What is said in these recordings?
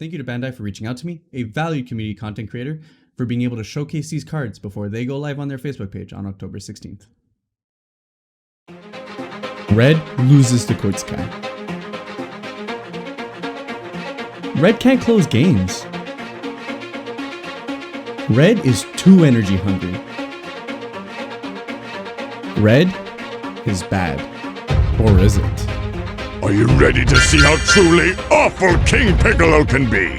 Thank you to Bandai for reaching out to me, a valued community content creator, for being able to showcase these cards before they go live on their Facebook page on October 16th. Red loses to Quartz Cat. Red can't close games. Red is too energy hungry. Red is bad. Or is it? Are you ready to see how truly awful King Piccolo can be?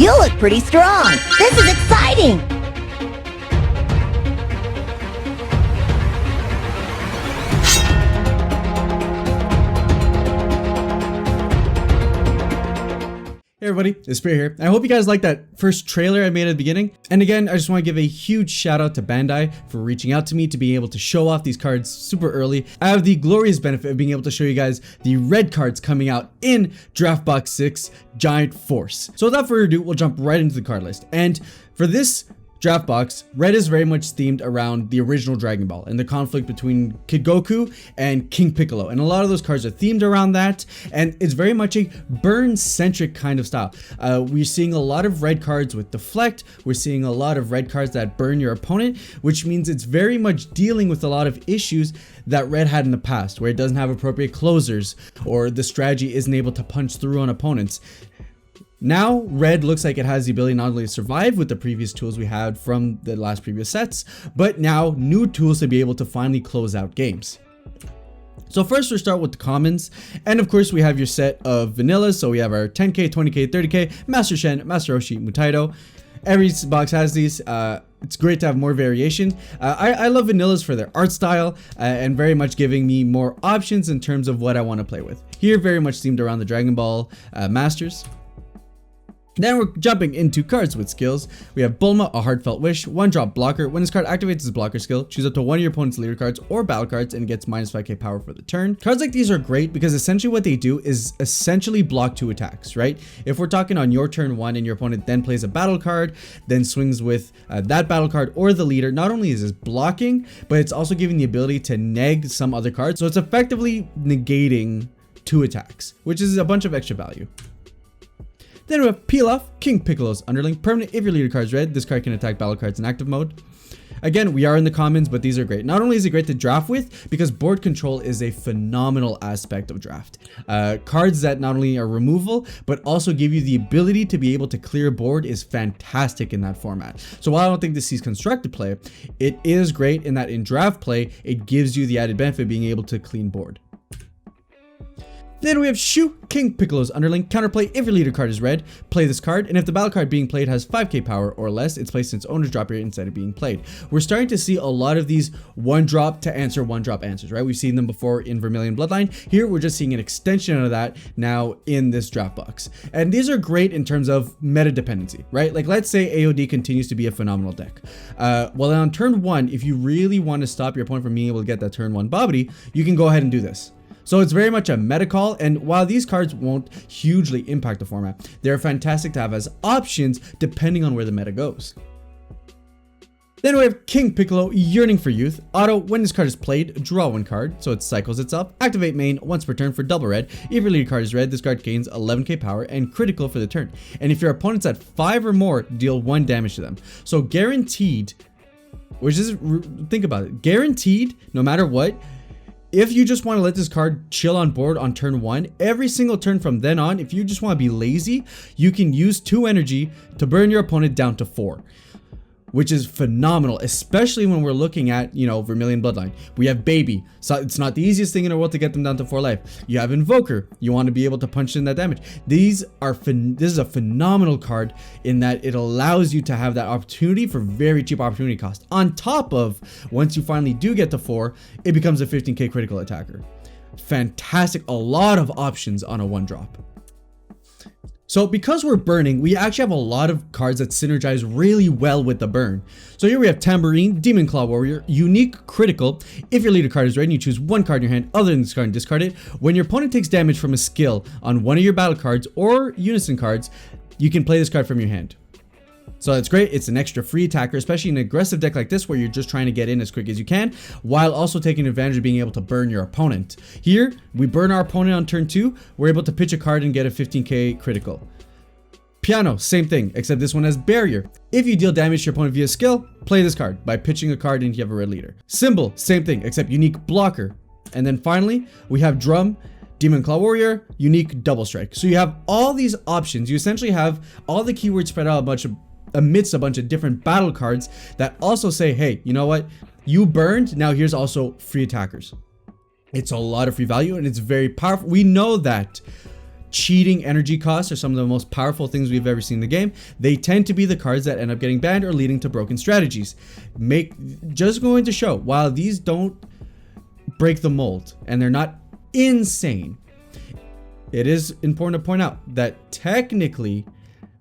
You look pretty strong. This is exciting. Hey everybody, it's Spirit here. I hope you guys liked that first trailer I made at the beginning. And again, I just want to give a huge shout out to Bandai for reaching out to me to be able to show off these cards super early. I have the glorious benefit of being able to show you guys the red cards coming out in Draft Box 6 Giant Force. So without further ado, we'll jump right into the card list. And for this draft box, red is very much themed around the original Dragon Ball and the conflict between Kid Goku and King Piccolo, and a lot of those cards are themed around that, and it's very much a burn-centric kind of style. We're seeing a lot of red cards with deflect, we're seeing a lot of red cards that burn your opponent, which means it's very much dealing with a lot of issues that red had in the past, where it doesn't have appropriate closers, or the strategy isn't able to punch through on opponents. Now, red looks like it has the ability not only to survive with the previous tools we had from the last previous sets, but now new tools to be able to finally close out games. So first we'll start with the commons, and of course we have your set of vanillas. So we have our 10k, 20k, 30k, Master Shen, Master Roshi, Mutaito. Every box has these. It's great to have more variation. I love vanillas for their art style and very much giving me more options in terms of what I want to play with. Here very much themed around the Dragon Ball Masters. Then we're jumping into cards with skills. We have Bulma, a Heartfelt Wish, 1-drop blocker. When this card activates its blocker skill, choose up to one of your opponent's leader cards or battle cards and gets minus 5k power for the turn. Cards like these are great because essentially what they do is essentially block 2 attacks, right? If we're talking on your turn 1 and your opponent then plays a battle card, then swings with that battle card or the leader, not only is this blocking, but it's also giving the ability to neg some other cards. So it's effectively negating 2 attacks, which is a bunch of extra value. Then we have Peel Off, King Piccolo's Underling. Permanent, if your leader card is red, this card can attack battle cards in active mode. Again, we are in the commons, but these are great. Not only is it great to draft with, because board control is a phenomenal aspect of draft. Cards that not only are removal, but also give you the ability to be able to clear board is fantastic in that format. So while I don't think this sees constructed play, it is great in that in draft play, it gives you the added benefit of being able to clean board. Then we have Shu, King Piccolo's Underling. Counterplay, if your leader card is red, play this card, and if the battle card being played has 5k power or less, it's placed in its owner's drop area instead of being played. We're starting to see a lot of these 1-drop to answer 1-drop answers, right? We've seen them before in Vermilion Bloodline. Here, we're just seeing an extension of that now in this draft box. And these are great in terms of meta dependency, right? Like, let's say AOD continues to be a phenomenal deck. Well, then on turn 1, if you really want to stop your opponent from being able to get that turn 1 bobbity, you can go ahead and do this. So it's very much a meta call, and while these cards won't hugely impact the format, they're fantastic to have as options depending on where the meta goes. Then we have King Piccolo, Yearning for Youth. Auto, when this card is played, draw 1 card, so it cycles itself. Activate main once per turn for double red. If your leader card is red, this card gains 11k power and critical for the turn. And if your opponent's at 5 or more, deal 1 damage to them. So guaranteed, which is, think about it, guaranteed, no matter what, if you just want to let this card chill on board on turn 1, every single turn from then on, if you just want to be lazy, you can use 2 energy to burn your opponent down to 4. Which is phenomenal, especially when we're looking at, you know, Vermilion Bloodline. We have Baby, so it's not the easiest thing in the world to get them down to 4 life. You have Invoker, you want to be able to punch in that damage. This is a phenomenal card in that it allows you to have that opportunity for very cheap opportunity cost. On top of, once you finally do get to 4, it becomes a 15k critical attacker. Fantastic, a lot of options on a 1-drop. So because we're burning, we actually have a lot of cards that synergize really well with the burn. So here we have Tambourine, Demon Claw Warrior, Unique Critical. If your leader card is red and you choose 1 card in your hand other than this card and discard it, when your opponent takes damage from a skill on one of your battle cards or unison cards, you can play this card from your hand. So that's great. It's an extra free attacker, especially in an aggressive deck like this where you're just trying to get in as quick as you can while also taking advantage of being able to burn your opponent. Here, we burn our opponent on turn 2. We're able to pitch a card and get a 15k critical. Piano, same thing, except this one has barrier. If you deal damage to your opponent via skill, play this card by pitching a card and you have a red leader. Symbol, same thing, except unique blocker. And then finally, we have drum, Demon Claw Warrior, unique double strike. So you have all these options. You essentially have all the keywords spread out amidst a bunch of different battle cards that also say, hey, you know what? You burned, now here's also free attackers. It's a lot of free value and it's very powerful. We know that cheating energy costs are some of the most powerful things we've ever seen in the game. They tend to be the cards that end up getting banned or leading to broken strategies. Just going to show, while these don't break the mold and they're not insane, it is important to point out that technically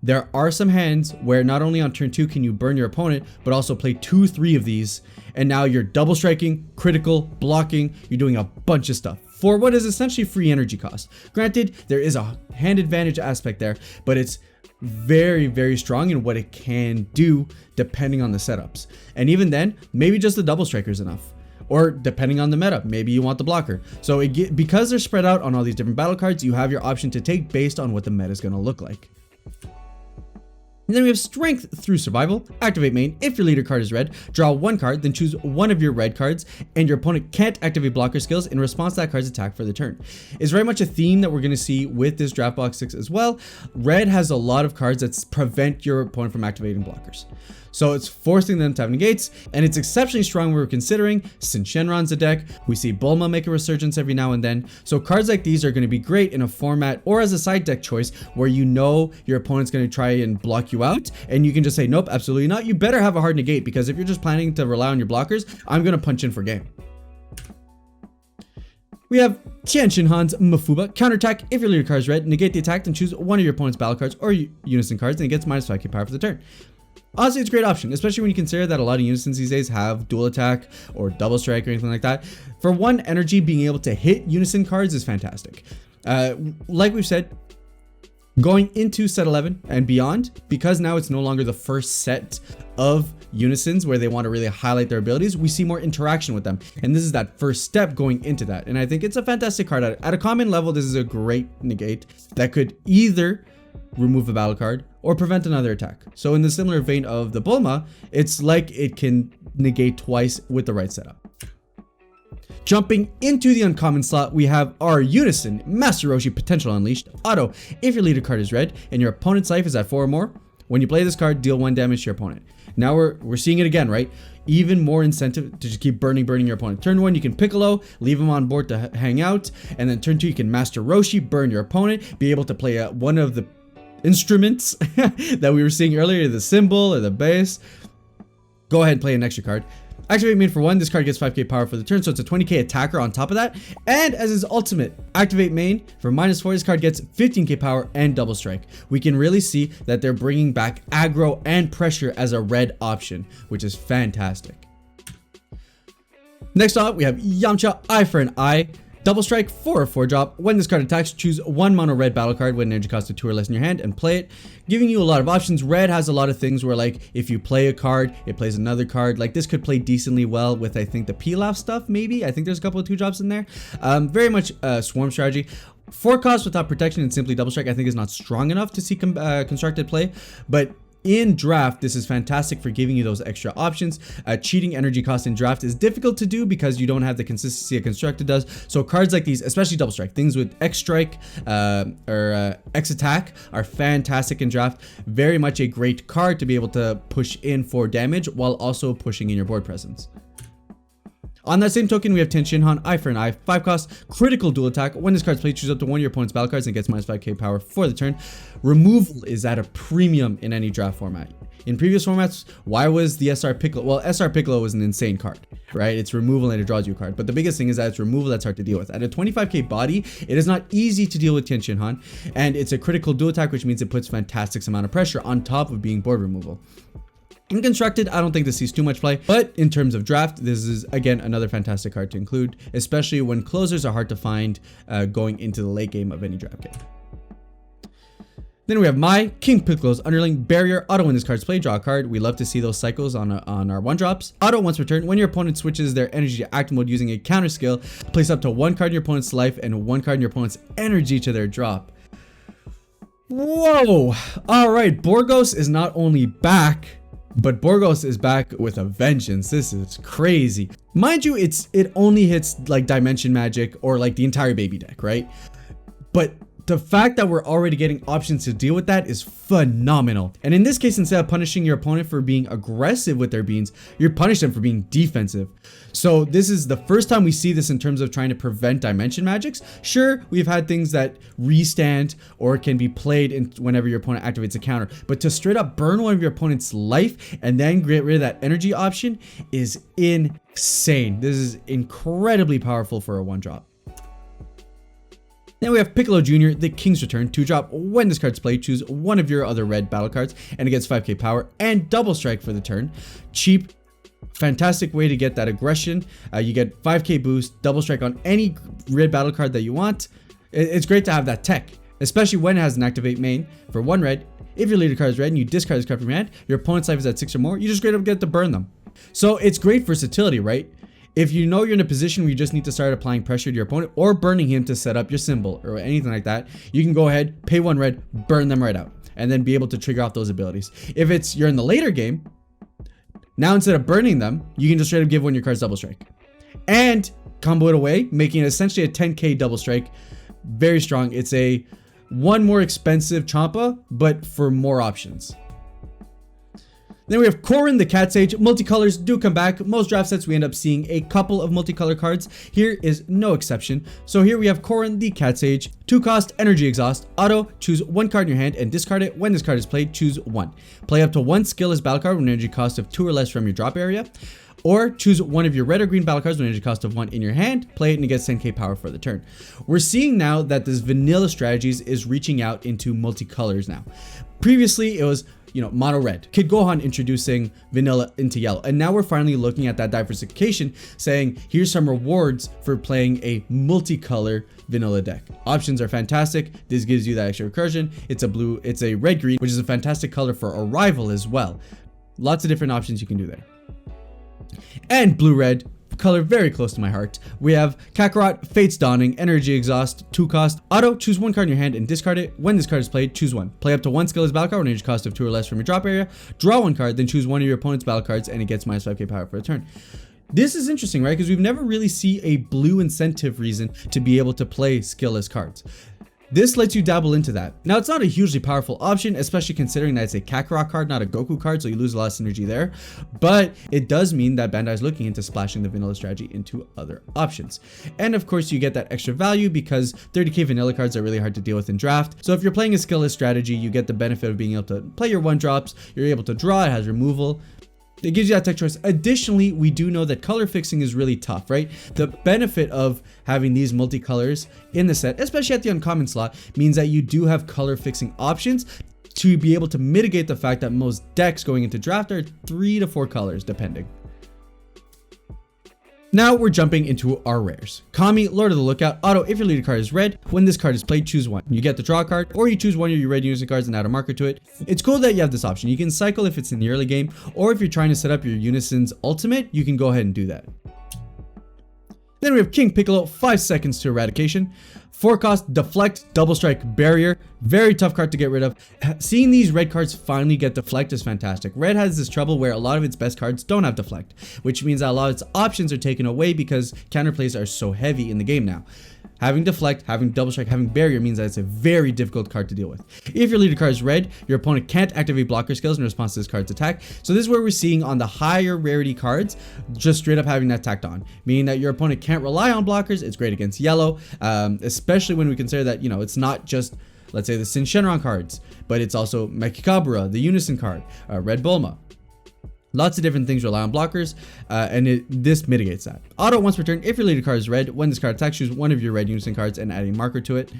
there are some hands where not only on turn 2 can you burn your opponent, but also play 2-3 of these, and now you're double striking, critical, blocking, you're doing a bunch of stuff for what is essentially free energy cost. Granted, there is a hand advantage aspect there, but it's very, very strong in what it can do depending on the setups. And even then, maybe just the double striker is enough. Or depending on the meta, maybe you want the blocker. So because they're spread out on all these different battle cards, you have your option to take based on what the meta is going to look like. And then we have Strength through Survival. Activate main. If your leader card is red, draw 1 card, then choose one of your red cards, and your opponent can't activate blocker skills in response to that card's attack for the turn. It's very much a theme that we're going to see with this draft box 6 as well. Red has a lot of cards that prevent your opponent from activating blockers. So it's forcing them to have negates, and it's exceptionally strong when we're considering since Shenron's a deck. We see Bulma make a resurgence every now and then. So cards like these are going to be great in a format or as a side deck choice where you know your opponent's going to try and block you out, and you can just say, nope, absolutely not. You better have a hard negate, because if you're just planning to rely on your blockers, I'm going to punch in for game. We have Tien Shinhan's Mafuba. Counterattack. If your leader card is red, negate the attack, then choose one of your opponent's battle cards or unison cards, and it gets minus 5k power for the turn. Honestly, it's a great option, especially when you consider that a lot of unisons these days have dual attack or double strike or anything like that. For one, energy, being able to hit unison cards is fantastic. Like we've said, going into set 11 and beyond, because now it's no longer the first set of unisons where they want to really highlight their abilities, we see more interaction with them. And this is that first step going into that. And I think it's a fantastic card. At a common level, this is a great negate that could either remove a battle card or prevent another attack. So in the similar vein of the Bulma, it's like it can negate twice with the right setup. Jumping into the uncommon slot, we have our Unison, Master Roshi Potential Unleashed. Auto, if your leader card is red and your opponent's life is at 4 or more, when you play this card, deal 1 damage to your opponent. Now we're seeing it again, right? Even more incentive to just keep burning your opponent. Turn 1, you can Piccolo, leave him on board to hang out. And then turn 2, you can Master Roshi, burn your opponent, be able to play one of the instruments that we were seeing earlier, the symbol or the bass. Go ahead and play an extra card. Activate main for 1, this card gets 5k power for the turn, so it's a 20k attacker on top of that. And as his ultimate, activate main for -4, this card gets 15k power and double strike. We can really see that they're bringing back aggro and pressure as a red option, which is fantastic. Next up, we have Yamcha, Eye for an Eye. Double strike for a 4-drop. When this card attacks, choose 1 mono red battle card with an energy cost of 2 or less in your hand and play it, giving you a lot of options. Red has a lot of things where, like, if you play a card, it plays another card. Like, this could play decently well with, I think, the Pilaf stuff, maybe. I think there's a couple of 2-drops in there. Very much swarm strategy. 4 costs without protection and simply double strike, I think, is not strong enough to see constructed play, but in draft, this is fantastic for giving you those extra options. Cheating energy cost in draft is difficult to do because you don't have the consistency a constructed does. So cards like these, especially double strike, things with X strike or X attack are fantastic in draft. Very much a great card to be able to push in for damage while also pushing in your board presence. On that same token, we have Tien Shinhan, Eye for an Eye, 5 cost, critical dual attack. When this card's played, choose up to 1 of your opponent's battle cards and gets minus 5k power for the turn. Removal is at a premium in any draft format. In previous formats, why was the SR Piccolo? Well, SR Piccolo was an insane card, right? It's removal and it draws you a card. But the biggest thing is that it's removal that's hard to deal with. At a 25k body, it is not easy to deal with Tien Shinhan, and it's a critical dual attack, which means it puts fantastic amount of pressure on top of being board removal. In constructed, I don't think this sees too much play, but in terms of draft, this is again another fantastic card to include, especially when closers are hard to find going into the late game of any draft game. Then we have my King Piccolo's Underling Barrier. Auto when this card's played, draw a card. We love to see those cycles on our 1-drops. Auto once per turn, when your opponent switches their energy to active mode using a counter skill, place up to 1 card in your opponent's life and 1 card in your opponent's energy to their drop. Whoa! Alright, Borgos is not only back, but Borgos is back with a vengeance. This is crazy. Mind you, it only hits like Dimension Magic or like the entire baby deck, right? But the fact that we're already getting options to deal with that is phenomenal. And in this case, instead of punishing your opponent for being aggressive with their beans, you're punishing them for being defensive. So this is the first time we see this in terms of trying to prevent Dimension Magics. Sure, we've had things that restand or can be played whenever your opponent activates a counter, but to straight up burn one of your opponent's life and then get rid of that energy option is insane. This is incredibly powerful for a 1-drop. Then we have Piccolo Jr, the King's Return, 2-drop. When this card's played, choose one of your other red battle cards and it gets 5k power and double strike for the turn. Cheap, fantastic way to get that aggression. You get 5k boost, double strike on any red battle card that you want. It's great to have that tech, especially when it has an activate main for 1 red. If your leader card is red and you discard this card from your hand, your opponent's life is at 6 or more, you just straight up get to burn them. So it's great versatility, right? If you know you're in a position where you just need to start applying pressure to your opponent or burning him to set up your symbol or anything like that, you can go ahead, pay 1 red, burn them right out, and then be able to trigger off those abilities. If you're in the later game, now instead of burning them, you can just straight up give one of your cards double strike and combo it away, making it essentially a 10k double strike. Very strong. It's a 1 more expensive Champa, but for more options. Then we have Corrin, the Cat Sage. Multicolors do come back. Most draft sets we end up seeing a couple of multicolor cards. Here is no exception. So here we have Corrin, the Cat Sage. 2-cost Energy Exhaust. Auto, choose 1 card in your hand and discard it. When this card is played, choose 1. Play up to 1 skillless battle card with an energy cost of 2 or less from your drop area. Or choose one of your red or green battle cards with an energy cost of 1 in your hand, play it and it gets 10k power for the turn. We're seeing now that this vanilla strategies is reaching out into multicolors now. Previously it was, mono red. Kid Gohan introducing vanilla into yellow. And now we're finally looking at that diversification, saying here's some rewards for playing a multicolor vanilla deck. Options are fantastic. This gives you that extra recursion. It's a red green, which is a fantastic color for arrival as well. Lots of different options you can do there. And blue red, color very close to my heart. We have Kakarot, Fate's Dawning, Energy Exhaust, 2-cost. Auto, choose 1 card in your hand and discard it. When this card is played, choose 1. Play up to 1 skillless battle card with an energy cost of 2 or less from your drop area. Draw 1 card, then choose one of your opponent's battle cards and it gets minus 5k power for a turn. This is interesting, right? Because we've never really seen a blue incentive reason to be able to play skillless cards. This lets you dabble into that. Now, it's not a hugely powerful option, especially considering that it's a Kakarot card, not a Goku card, so you lose a lot of synergy there. But it does mean that Bandai is looking into splashing the vanilla strategy into other options. And of course, you get that extra value because 30k vanilla cards are really hard to deal with in draft. So if you're playing a skillless strategy, you get the benefit of being able to play your 1-drops, you're able to draw, it has removal. It gives you that tech choice. Additionally, we do know that color fixing is really tough, right? The benefit of having these multicolors in the set, especially at the uncommon slot, means that you do have color fixing options to be able to mitigate the fact that most decks going into draft are 3 to 4 colors, depending. Now we're jumping into our rares. Kami, Lord of the Lookout. Auto, if your leader card is red, when this card is played, choose 1. You get the draw card, or you choose one of your red unison cards and add a marker to it. It's cool that you have this option. You can cycle if it's in the early game, or if you're trying to set up your unison's ultimate, you can go ahead and do that. Then we have King Piccolo, 5 seconds to eradication. 4-cost, Deflect, Double Strike, Barrier. Very tough card to get rid of. Seeing these red cards finally get Deflect is fantastic. Red has this trouble where a lot of its best cards don't have Deflect, which means that a lot of its options are taken away because counterplays are so heavy in the game now. Having Deflect, having Double Strike, having Barrier means that it's a very difficult card to deal with. If your leader card is red, your opponent can't activate blocker skills in response to this card's attack. So this is where we're seeing on the higher rarity cards, just straight up having that tacked on, meaning that your opponent can't rely on blockers. It's great against yellow, especially when we consider that, it's not just, let's say, the Sin Shenron cards, but it's also Mekikabura, the Unison card, Red Bulma. Lots of different things rely on blockers, and this mitigates that. Auto, once per turn, if your leader card is red, when this card attacks, choose one of your red unison cards and add a marker to it.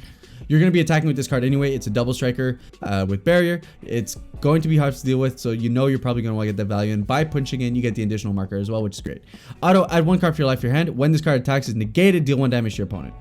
You're going to be attacking with this card anyway. It's a double striker with Barrier. It's going to be hard to deal with, so you're probably going to want to get that value. And by punching in, you get the additional marker as well, which is great. Auto, add 1 card for your life to your hand. When this card attacks, is negated, deal 1 damage to your opponent.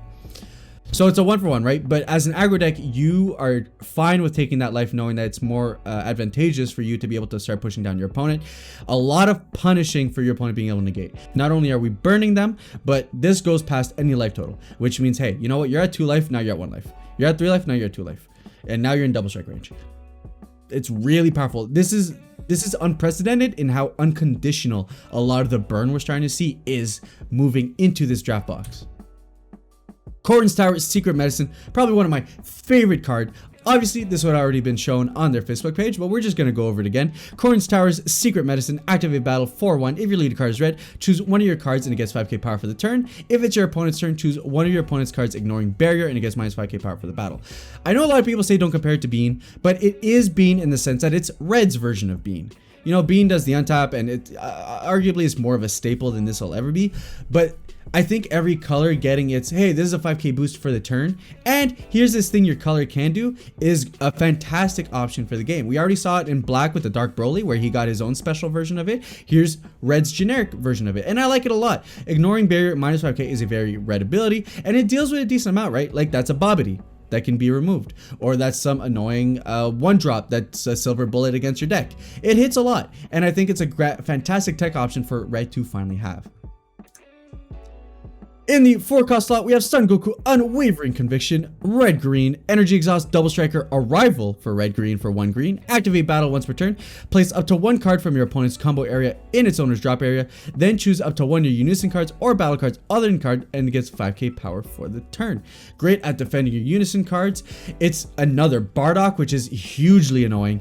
So it's a 1-for-1, right? But as an aggro deck, you are fine with taking that life, knowing that it's more advantageous for you to be able to start pushing down your opponent. A lot of punishing for your opponent being able to negate. Not only are we burning them, but this goes past any life total, which means, hey, you know what? You're at 2 life, now you're at 1 life. You're at 3 life, now you're at 2 life. And now you're in double strike range. It's really powerful. This is unprecedented in how unconditional a lot of the burn we're starting to see is moving into this draft box. Corrin's Tower Secret Medicine, probably one of my favorite cards. Obviously, this would have already been shown on their Facebook page, but we're just going to go over it again. Corrin's Tower's Secret Medicine, activate battle 4/1. If your leader card is red, choose one of your cards and it gets 5k power for the turn. If it's your opponent's turn, choose one of your opponent's cards ignoring barrier and it gets minus 5k power for the battle. I know a lot of people say don't compare it to Bean, but it is Bean in the sense that it's Red's version of Bean. You know, Bean does the untap and it arguably is more of a staple than this will ever be, but I think every color getting its, hey, this is a 5k boost for the turn, and here's this thing your color can do, is a fantastic option for the game. We already saw it in black with the Dark Broly, where he got his own special version of it. Here's Red's generic version of it, and I like it a lot. Ignoring barrier minus 5k is a very Red ability, and it deals with a decent amount, right? Like, that's a Bobbity that can be removed, or that's some annoying one drop that's a silver bullet against your deck. It hits a lot, and I think it's a fantastic tech option for Red to finally have. In the 4-cost slot, we have Sun Goku, Unwavering Conviction, Red Green, Energy Exhaust, Double Striker, Arrival for Red Green for 1 green, activate battle once per turn, place up to 1 card from your opponent's combo area in its owner's drop area, then choose up to 1 of your Unison cards or battle cards other than card and it gets 5k power for the turn. Great at defending your Unison cards. It's another Bardock, which is hugely annoying.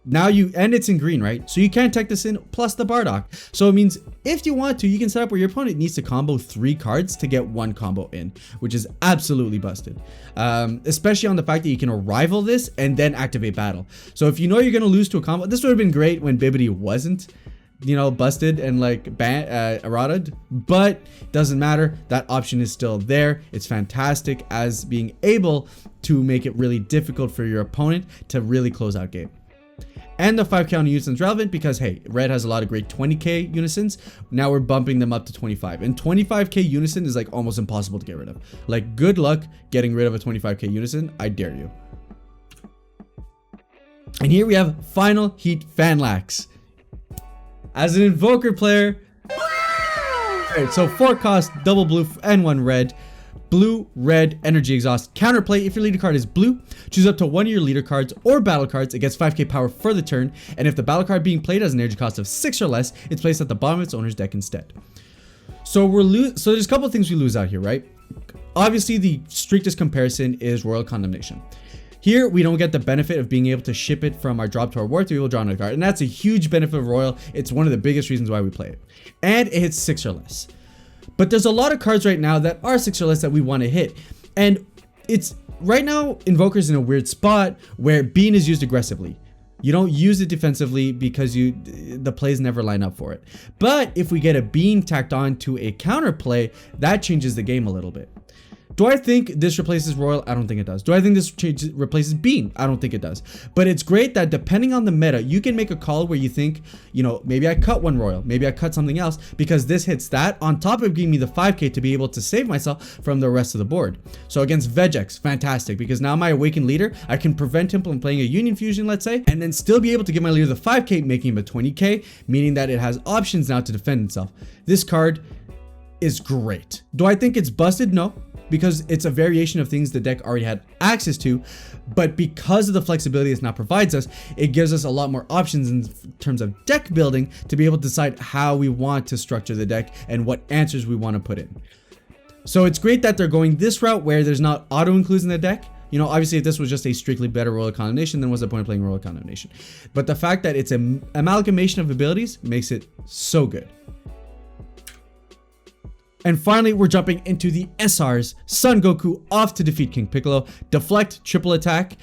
Now and it's in green, right? So you can't tech this in plus the Bardock. So it means if you want to, you can set up where your opponent needs to combo 3 cards to get 1 combo in, which is absolutely busted. Especially on the fact that you can Arrival this and then activate battle. So if you know you're going to lose to a combo, this would have been great when Bibbidi wasn't, you know, busted and like errated, but doesn't matter. That option is still there. It's fantastic as being able to make it really difficult for your opponent to really close out game. And the 5k on Unison is relevant because, hey, Red has a lot of great 20k Unisons. Now we're bumping them up to 25. And 25k Unison is like almost impossible to get rid of. Like, good luck getting rid of a 25k Unison. I dare you. And here we have Final Heat Fanlax. As an Invoker player, alright, so 4 cost, double blue and 1 red. Blue, red, energy exhaust. Counterplay, if your leader card is blue, choose up to 1 of your leader cards or battle cards. It gets 5k power for the turn, and if the battle card being played has an energy cost of 6 or less, it's placed at the bottom of its owner's deck instead. So there's a couple of things we lose out here, right? Obviously, the strictest comparison is Royal Condemnation. Here, we don't get the benefit of being able to ship it from our drop to our war to be able to draw another card, and that's a huge benefit of Royal. It's one of the biggest reasons why we play it. And it hits 6 or less. But there's a lot of cards right now that are 6 or less that we want to hit. And it's right now, Invoker's in a weird spot where Bean is used aggressively. You don't use it defensively because the plays never line up for it. But if we get a Bean tacked on to a counterplay, that changes the game a little bit. Do I think this replaces Royal? I don't think it does. Do I think this replaces Bean? I don't think it does. But it's great that depending on the meta, you can make a call where you think, you know, maybe I cut 1 Royal, maybe I cut something else because this hits that on top of giving me the 5k to be able to save myself from the rest of the board. So against Vegex, fantastic, because now my Awakened leader, I can prevent him from playing a Union Fusion, let's say, and then still be able to give my leader the 5k, making him a 20k, meaning that it has options now to defend itself. This card is great. Do I think it's busted? No. Because it's a variation of things the deck already had access to, but because of the flexibility this now provides us, it gives us a lot more options in terms of deck building to be able to decide how we want to structure the deck and what answers we want to put in. So it's great that they're going this route where there's not auto includes in the deck. You know, obviously if this was just a strictly better Royal Condemnation, then what's the point of playing Royal Condemnation? But the fact that it's an amalgamation of abilities makes it so good. And finally, we're jumping into the Srs Sun Goku off to defeat King Piccolo. Deflect, triple attack,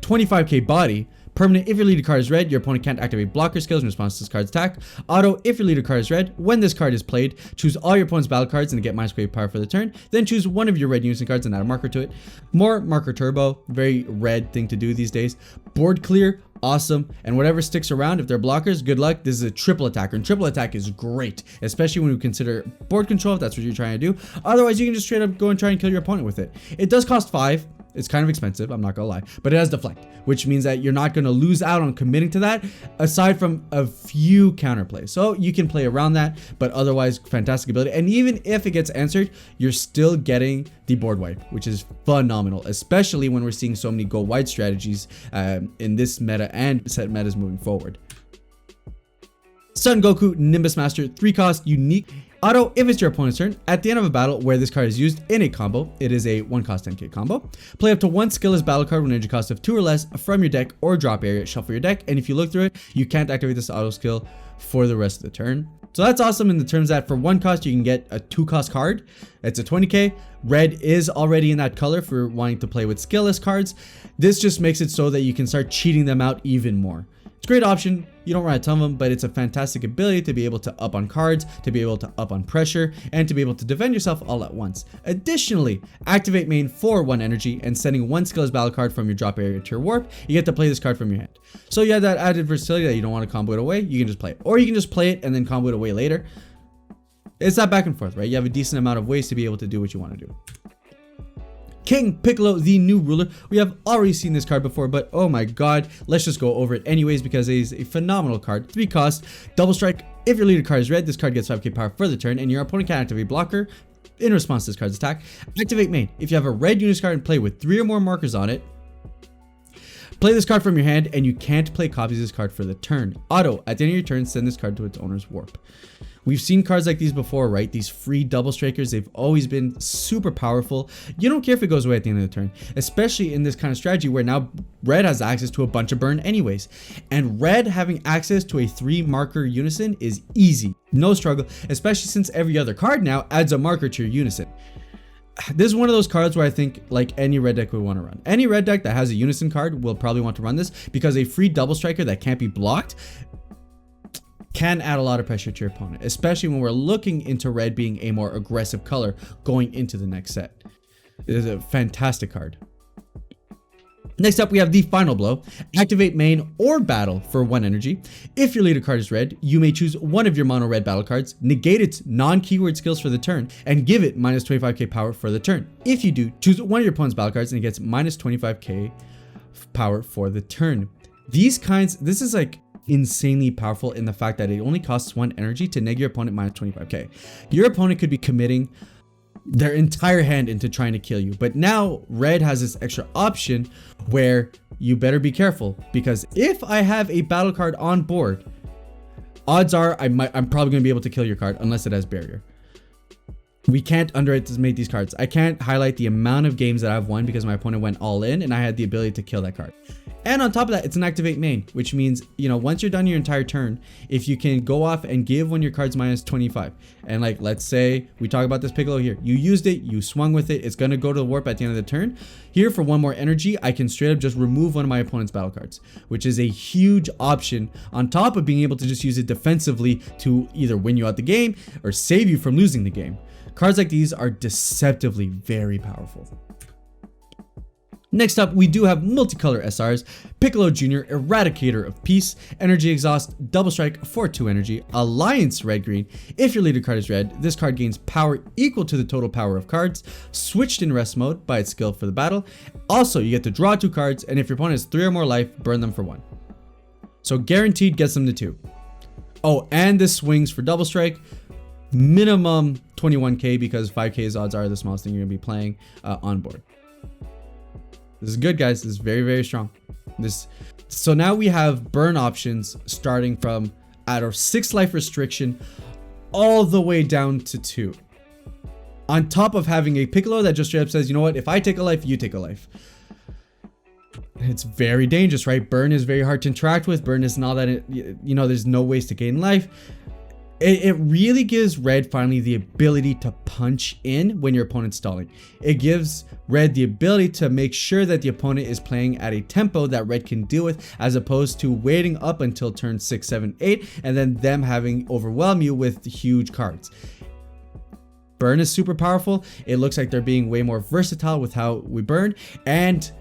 25k body. Permanent, if your leader card is red, your opponent can't activate blocker skills in response to this card's attack. Auto, if your leader card is red, when this card is played, choose all your opponent's battle cards and get minus -5 power for the turn. Then choose one of your red Unison cards and add a marker to it. More marker turbo, very red thing to do these days. Board clear, awesome. And whatever sticks around, if they're blockers, good luck. This is a triple attacker, and triple attack is great, especially when we consider board control, if that's what you're trying to do. Otherwise, you can just straight up go and try and kill your opponent with it. It does cost 5. It's kind of expensive, I'm not gonna lie, but it has deflect, which means that you're not gonna lose out on committing to that, aside from a few counterplays. So you can play around that, but otherwise, fantastic ability. And even if it gets answered, you're still getting the board wipe, which is phenomenal, especially when we're seeing so many go wide strategies in this meta and set metas moving forward. Sun Goku Nimbus Master, 3-cost, unique. Auto, if it's your opponent's turn, at the end of a battle where this card is used in a combo, it is a 1-cost 10k combo. Play up to 1 skillless battle card with energy cost of 2 or less from your deck or drop area, shuffle your deck, and if you look through it, you can't activate this auto skill for the rest of the turn. So that's awesome in the terms that for 1 cost, you can get a 2-cost card. It's a 20k. Red is already in that color for wanting to play with skillless cards. This just makes it so that you can start cheating them out even more. It's a great option. You don't run a ton of them, but it's a fantastic ability to be able to up on cards, to be able to up on pressure, and to be able to defend yourself all at once. Additionally, activate main for 1 energy and sending 1 skillless battle card from your drop area to your warp. You get to play this card from your hand. So you have that added versatility that you don't want to combo it away. You can just play it, or you can just play it and then combo it away later. It's that back and forth, right? You have a decent amount of ways to be able to do what you want to do. King Piccolo, the new ruler. We have already seen this card before, but oh my god, let's just go over it anyways because it is a phenomenal card. 3 cost, double strike. If your leader card is red, this card gets 5k power for the turn, and your opponent can activate blocker in response to this card's attack. Activate main. If you have a red unit card and play with 3 or more markers on it, play this card from your hand, and you can't play copies of this card for the turn. Auto, at the end of your turn, send this card to its owner's warp. We've seen cards like these before, right? These free double strikers, they've always been super powerful. You don't care if it goes away at the end of the turn, especially in this kind of strategy where now red has access to a bunch of burn anyways. And red having access to a 3 marker unison is easy, no struggle, especially since every other card now adds a marker to your unison. This is one of those cards where I think like any red deck would want to run. Any red deck that has a unison card will probably want to run this because a free double striker that can't be blocked can add a lot of pressure to your opponent, especially when we're looking into red being a more aggressive color going into the next set. It is a fantastic card. Next up, we have the final blow. Activate main or battle for 1 energy. If your leader card is red, you may choose one of your mono red battle cards, negate its non-keyword skills for the turn, and give it minus 25k power for the turn. If you do, choose one of your opponent's battle cards and it gets minus 25k power for the turn. These kinds, this is like insanely powerful in the fact that it only costs 1 energy to neg your opponent minus 25k. Your opponent could be committing their entire hand into trying to kill you, but now red has this extra option where you better be careful, because if I have a battle card on board, odds are I'm probably going to be able to kill your card unless it has barrier. We can't underestimate these cards. I can't highlight the amount of games that I've won because my opponent went all in and I had the ability to kill that card. And on top of that, it's an activate main, which means, you know, once you're done your entire turn, if you can go off and give one of your cards minus 25, and like, let's say we talk about this Piccolo here, you used it, you swung with it, it's going to go to the warp at the end of the turn. Here for 1 more energy, I can straight up just remove one of my opponent's battle cards, which is a huge option on top of being able to just use it defensively to either win you out the game or save you from losing the game. Cards like these are deceptively very powerful. Next up, we do have multicolor SRs, Piccolo Jr, Eradicator of Peace, Energy Exhaust, Double Strike for 2 energy, Alliance red-green. If your leader card is red, this card gains power equal to the total power of cards, switched in rest mode by its skill for the battle. Also, you get to draw 2 cards, and if your opponent has 3 or more life, burn them for 1. So guaranteed gets them to 2. Oh, and this swings for Double Strike, minimum 21k because 5k's odds are the smallest thing you're gonna be playing on board. This is good, guys. This is very, very strong. So now we have burn options starting from at our 6 life restriction all the way down to 2. On top of having a Piccolo that just straight up says, you know what, if I take a life, you take a life. It's very dangerous, right? Burn is very hard to interact with. Burn is not that, you know, there's no ways to gain life. It really gives red finally the ability to punch in when your opponent's stalling. It gives red the ability to make sure that the opponent is playing at a tempo that red can deal with, as opposed to waiting up until turn 6, 7, 8 and then them having overwhelm you with huge cards. Burn is super powerful. It looks like they're being way more versatile with how we burn, and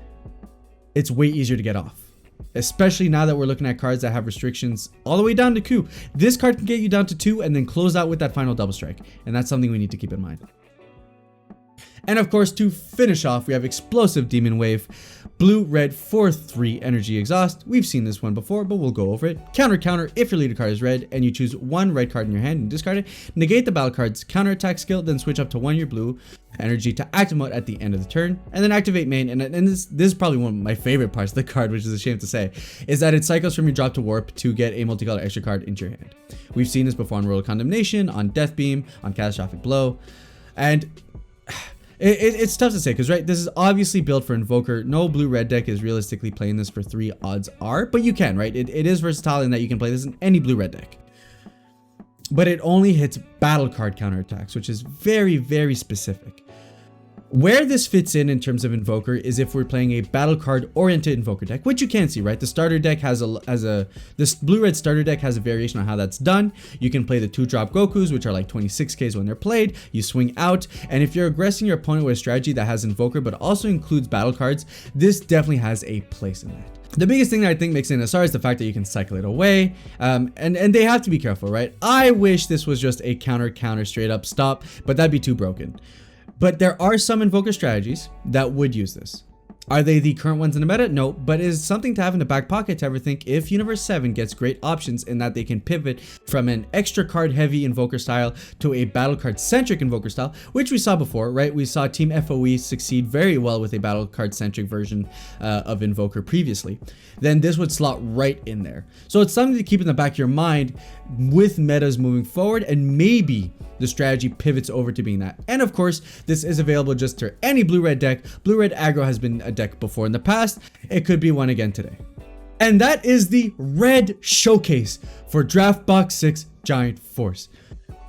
it's way easier to get off. especially now that we're looking at cards that have restrictions all the way down to Q. This card can get you down to 2 and then close out with that final double strike, and that's something we need to keep in mind. And of course, to finish off, we have Explosive Demon Wave, blue, red, 4/3 energy exhaust. We've seen this one before, but we'll go over it. Counter, if your leader card is red and you choose 1 red card in your hand and discard it, negate the battle card's counterattack skill, then switch up to 1 your blue energy to active mode at the end of the turn, and then activate main. And this is probably one of my favorite parts of the card, which is a shame to say, is that it cycles from your drop to warp to get a multicolor extra card into your hand. We've seen this before on Royal Condemnation, on Death Beam, on Catastrophic Blow, and it's tough to say because, right, this is obviously built for Invoker. No blue-red deck is realistically playing this for 3 odds are, but you can, right? It is versatile in that you can play this in any blue-red deck. But it only hits battle card counterattacks, which is very, very specific. Where this fits in terms of Invoker is if we're playing a battle card oriented Invoker deck, which you can see, right? The starter deck this blue-red starter deck has a variation on how that's done. You can play the 2-drop Gokus, which are like 26Ks when they're played. You swing out, and if you're aggressing your opponent with a strategy that has Invoker but also includes battle cards, this definitely has a place in that. The biggest thing that I think makes it an SR is the fact that you can cycle it away, and they have to be careful, right? I wish this was just a counter straight up stop, but that'd be too broken. But there are some Invoker strategies that would use this. Are they the current ones in the meta? No, but it is something to have in the back pocket to ever think if Universe 7 gets great options in that they can pivot from an extra card heavy Invoker style to a battle card centric Invoker style, which we saw before, right? We saw Team FOE succeed very well with a battle card centric version of Invoker previously. Then this would slot right in there. So it's something to keep in the back of your mind with metas moving forward, and maybe the strategy pivots over to being that. And of course, this is available just to any blue-red deck. Blue-red aggro has been a deck before in the past. It could be one again today. And that is the red showcase for Draft Box 6 Giant Force.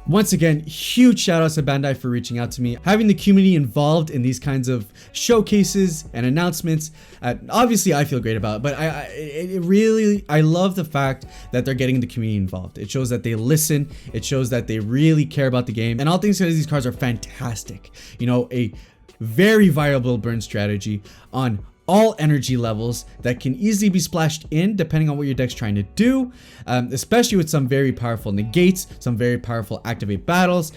Once again, huge shout outs to Bandai for reaching out to me. Having the community involved in these kinds of showcases and announcements, obviously I feel great about it, but I love the fact that they're getting the community involved. It shows that they listen, it shows that they really care about the game, and all things considered, these cards are fantastic. You know, a very viable burn strategy on all energy levels that can easily be splashed in depending on what your deck's trying to do, especially with some very powerful negates, some very powerful activate battles.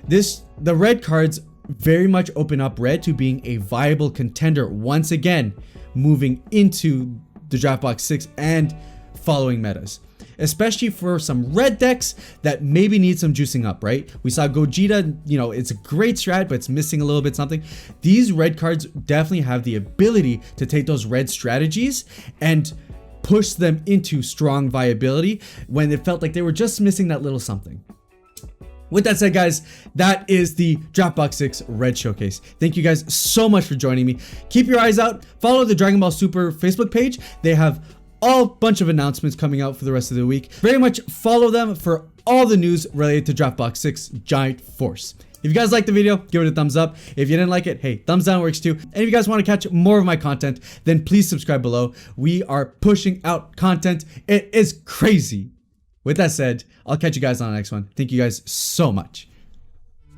The red cards very much open up red to being a viable contender once again, moving into the Draft Box 6 and following metas, especially for some red decks that maybe need some juicing up, right? We saw Gogeta, you know, it's a great strat, but it's missing a little bit something. These red cards definitely have the ability to take those red strategies and push them into strong viability when it felt like they were just missing that little something. With that said, guys, that is the Draft Box 6 Red Showcase. Thank you guys so much for joining me. Keep your eyes out. Follow the Dragon Ball Super Facebook page. They have a bunch of announcements coming out for the rest of the week. Very much follow them for all the news related to Draft Box 6 Giant Force. If you guys liked the video, give it a thumbs up. If you didn't like it, hey, thumbs down works too. And if you guys want to catch more of my content, then please subscribe below. We are pushing out content. It is crazy. With that said, I'll catch you guys on the next one. Thank you guys so much.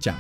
Ciao.